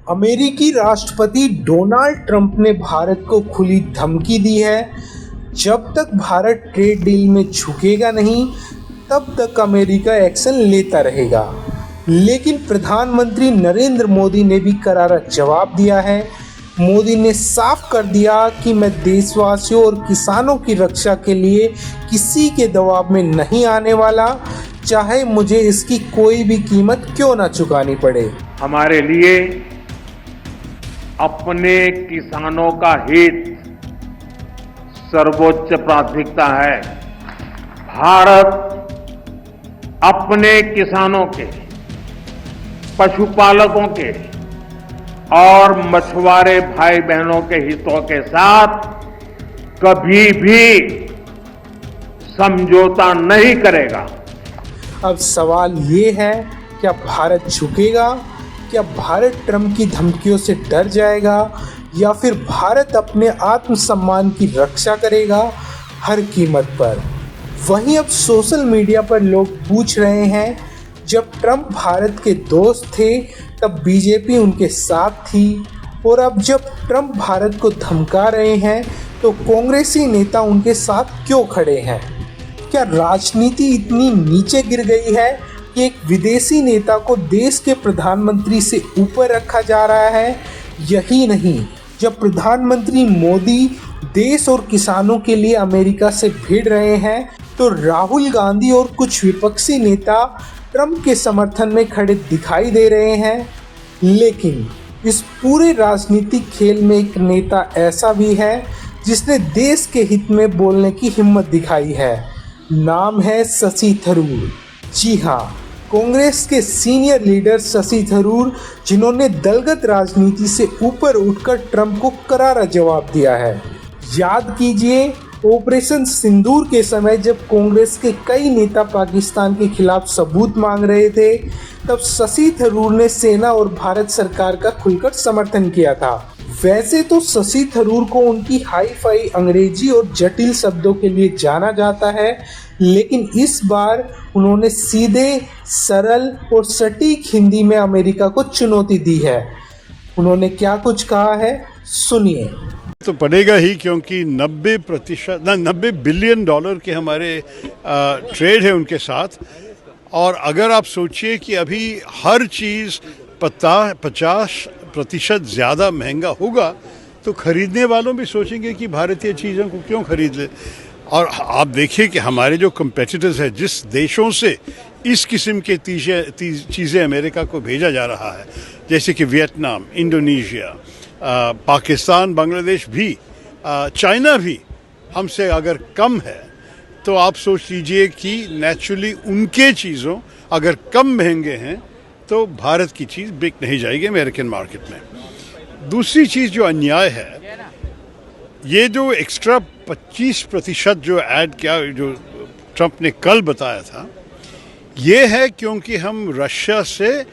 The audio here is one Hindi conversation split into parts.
अमेरिकी राष्ट्रपति डोनाल्ड ट्रंप ने भारत को खुली धमकी दी है, जब तक भारत ट्रेड डील में झुकेगा नहीं तब तक अमेरिका एक्शन लेता रहेगा। लेकिन प्रधानमंत्री नरेंद्र मोदी ने भी करारा जवाब दिया है। मोदी ने साफ कर दिया कि मैं देशवासियों और किसानों की रक्षा के लिए किसी के दबाव में नहीं आने वाला, चाहे मुझे इसकी कोई भी कीमत क्यों ना चुकानी पड़े। हमारे लिए अपने किसानों का हित सर्वोच्च प्राथमिकता है। भारत अपने किसानों के, पशुपालकों के और मछुआरे भाई बहनों के हितों के साथ कभी भी समझौता नहीं करेगा। अब सवाल ये है, क्या भारत झुकेगा? क्या भारत ट्रंप की धमकियों से डर जाएगा या फिर भारत अपने आत्मसम्मान की रक्षा करेगा हर कीमत पर? वहीं अब सोशल मीडिया पर लोग पूछ रहे हैं, जब ट्रंप भारत के दोस्त थे तब बीजेपी उनके साथ थी, और अब जब ट्रंप भारत को धमका रहे हैं तो कांग्रेसी नेता उनके साथ क्यों खड़े हैं? क्या राजनीति इतनी नीचे गिर गई है कि एक विदेशी नेता को देश के प्रधानमंत्री से ऊपर रखा जा रहा है? यही नहीं, जब प्रधानमंत्री मोदी देश और किसानों के लिए अमेरिका से भिड़ रहे हैं तो राहुल गांधी और कुछ विपक्षी नेता ट्रंप के समर्थन में खड़े दिखाई दे रहे हैं। लेकिन इस पूरे राजनीतिक खेल में एक नेता ऐसा भी है जिसने देश के हित में बोलने की हिम्मत दिखाई है। नाम है शशि थरूर। जी हाँ, कांग्रेस के सीनियर लीडर शशि थरूर, जिन्होंने दलगत राजनीति से ऊपर उठकर ट्रंप को करारा जवाब दिया है। याद कीजिए, ऑपरेशन सिंदूर के समय जब कांग्रेस के कई नेता पाकिस्तान के खिलाफ सबूत मांग रहे थे, तब शशि थरूर ने सेना और भारत सरकार का खुलकर समर्थन किया था। वैसे तो शशि थरूर को उनकी हाई फाई अंग्रेजी और जटिल शब्दों के लिए जाना जाता है, लेकिन इस बार उन्होंने सीधे, सरल और सटीक हिंदी में अमेरिका को चुनौती दी है। उन्होंने क्या कुछ कहा है, सुनिए। तो पड़ेगा ही, क्योंकि 90 बिलियन डॉलर के हमारे ट्रेड है उनके साथ। और अगर आप सोचिए कि अभी हर चीज़ 50% ज़्यादा महंगा होगा तो खरीदने वालों भी सोचेंगे कि भारतीय चीज़ों को क्यों खरीद ले। और आप देखिए कि हमारे जो कंपेटिटर्स हैं, जिस देशों से इस किस्म के चीज़ें अमेरिका को भेजा जा रहा है, जैसे कि वियतनाम, इंडोनेशिया, पाकिस्तान, बांग्लादेश भी, चाइना भी हमसे अगर कम है, तो आप सोच लीजिए कि नेचुरली उनके चीज़ों अगर कम महंगे हैं तो भारत की चीज़ बिक नहीं जाएगी अमेरिकन मार्केट में। दूसरी चीज़ जो अन्याय है, ये जो एक्स्ट्रा 25% जो ऐड किया, जो ट्रंप ने कल बताया था, ये है क्योंकि हम रशिया से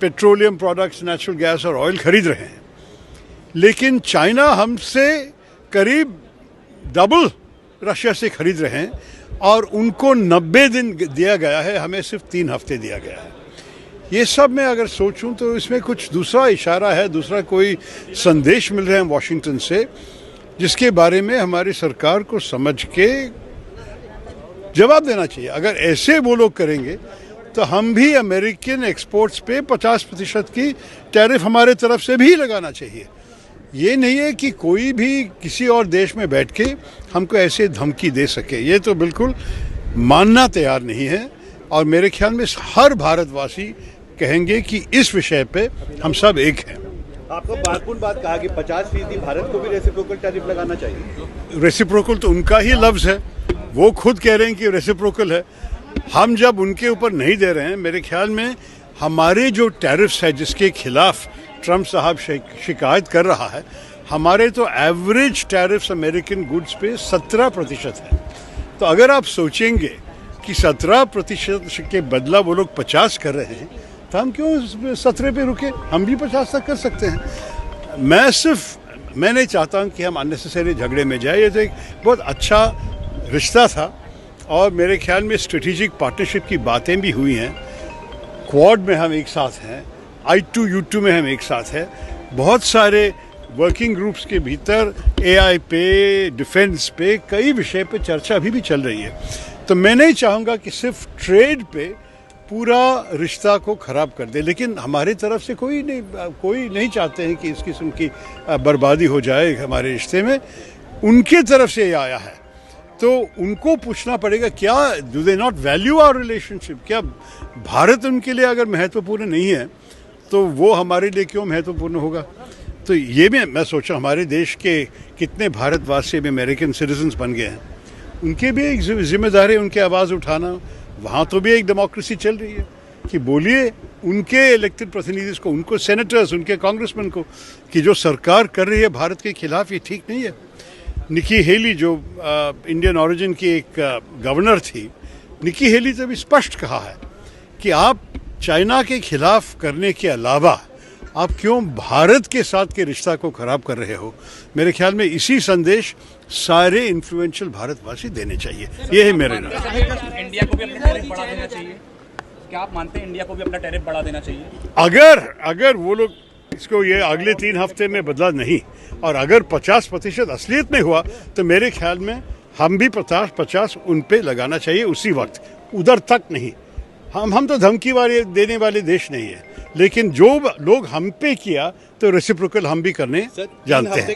पेट्रोलियम प्रोडक्ट्स, नेचुरल गैस और ऑयल खरीद रहे हैं, लेकिन चाइना हमसे करीब डबल रशिया से खरीद रहे हैं और उनको 90 दिन दिया गया है, हमें सिर्फ 3 हफ्ते दिया गया है। ये सब मैं अगर सोचूं तो इसमें कुछ दूसरा इशारा है, दूसरा कोई संदेश मिल रहे हैं वॉशिंगटन से, जिसके बारे में हमारी सरकार को समझ के जवाब देना चाहिए। अगर ऐसे वो लोग करेंगे तो हम भी अमेरिकन एक्सपोर्ट्स पे 50% की टैरिफ हमारे तरफ से भी लगाना चाहिए। ये नहीं है कि कोई भी किसी और देश में बैठ के हमको ऐसे धमकी दे सके, ये तो बिल्कुल मानना तैयार नहीं है। और मेरे ख्याल में हर भारतवासी कहेंगे कि इस विषय पे हम सब एक हैं। आपको बातपूर्ण बात कहा कि 50% भारत को भी रेसिप्रोकल टैरिफ लगाना चाहिए। रेसिप्रोकल तो उनका ही लफ्ज़ है, वो खुद कह रहे हैं कि रेसिप्रोकल है। हम जब उनके ऊपर नहीं दे रहे हैं, मेरे ख्याल में हमारे जो टैरिफ्स है जिसके खिलाफ ट्रंप साहब शिकायत कर रहा है, हमारे तो एवरेज टैरिफ्स अमेरिकन गुड्स पे 17% है। तो अगर आप सोचेंगे कि 17% के बदला वो लोग 50 कर रहे हैं, तो हम क्यों 17 पे रुके? हम भी 50 तक कर सकते हैं। मैं नहीं चाहता हूँ कि हम अननेसेसरी झगड़े में जाए। ये तो एक बहुत अच्छा रिश्ता था और मेरे ख्याल में स्ट्रेटेजिक पार्टनरशिप की बातें भी हुई हैं। क्वाड में हम एक साथ हैं, I2U2 में हम एक साथ हैं, बहुत सारे वर्किंग ग्रुप्स के भीतर AI पे, डिफेंस पे, कई विषय पे चर्चा अभी भी चल रही है। तो मैं नहीं चाहूँगा कि सिर्फ ट्रेड पे पूरा रिश्ता को ख़राब कर दे, लेकिन हमारी तरफ से कोई नहीं चाहते हैं कि इस किस्म की बर्बादी हो जाए हमारे रिश्ते में। उनके तरफ से ये आया है तो उनको पूछना पड़ेगा, क्या do they not value our relationship? क्या भारत उनके लिए अगर महत्वपूर्ण नहीं है तो वो हमारे लिए क्यों महत्वपूर्ण होगा? तो ये भी मैं सोचा, हमारे देश के कितने भारतवासी अभी अमेरिकन सिटीजन्स बन गए हैं, उनके भी एक जिम्मेदारी उनकी आवाज़ उठाना। वहाँ तो भी एक डेमोक्रेसी चल रही है कि बोलिए उनके इलेक्टेड प्रतिनिधि को, उनको सेनेटर्स, उनके कांग्रेसमैन को, कि जो सरकार कर रही है भारत के खिलाफ, ये ठीक नहीं है। निकी हेली जो इंडियन ओरिजिन की एक गवर्नर थी, निकी हेली ने भी स्पष्ट कहा है कि आप चाइना के खिलाफ करने के अलावा आप क्यों भारत के साथ के रिश्ता को खराब कर रहे हो? मेरे ख्याल में इसी संदेश सारे इन्फ्लुएंशियल भारतवासी देने चाहिए। ये है मेरे नाम। इंडिया को भी अपना टैरिफ बढ़ा देना चाहिए। क्या आप मानते हैं इंडिया को भी अपना टैरिफ बढ़ा देना चाहिए? अगर वो लोग इसको ये अगले 3 हफ्ते में बदला नहीं और अगर 50% असलियत में हुआ तो मेरे ख्याल में हम भी 50 उन पे लगाना चाहिए उसी वक्त, उधर तक नहीं। हम तो धमकी वाले देने वाले देश नहीं है, लेकिन जो लोग हम पे किया तो रेसिप्रोकल हम भी करने जानते हैं।